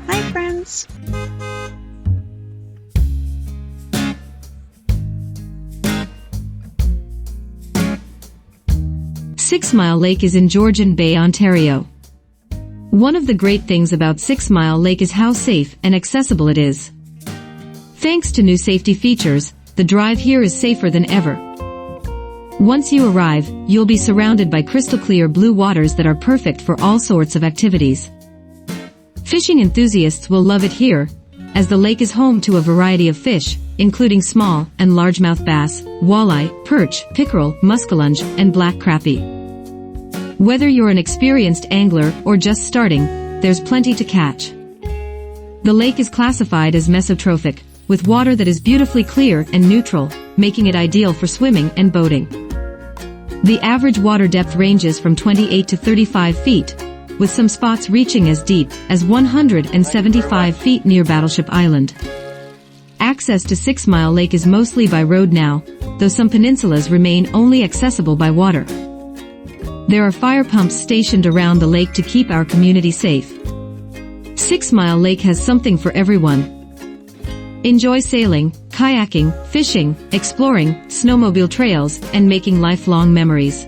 Hi friends! Sixmile Lake is in Georgian Bay, Ontario. One of the great things about Sixmile Lake is how safe and accessible it is. Thanks to new safety features, the drive here is safer than ever. Once you arrive, you'll be surrounded by crystal clear blue waters that are perfect for all sorts of activities. Fishing enthusiasts will love it here, as the lake is home to a variety of fish, including small and largemouth bass, walleye, perch, pickerel, muskellunge, and black crappie. Whether you're an experienced angler or just starting, there's plenty to catch. The lake is classified as mesotrophic, with water that is beautifully clear and neutral, making it ideal for swimming and boating. The average water depth ranges from 28 to 35 feet, with some spots reaching as deep as 175 feet near Battleship Island. Access to Sixmile Lake is mostly by road now, though some peninsulas remain only accessible by water. There are fire pumps stationed around the lake to keep our community safe. Sixmile Lake has something for everyone. Enjoy sailing, kayaking, fishing, exploring, snowmobile trails, and making lifelong memories.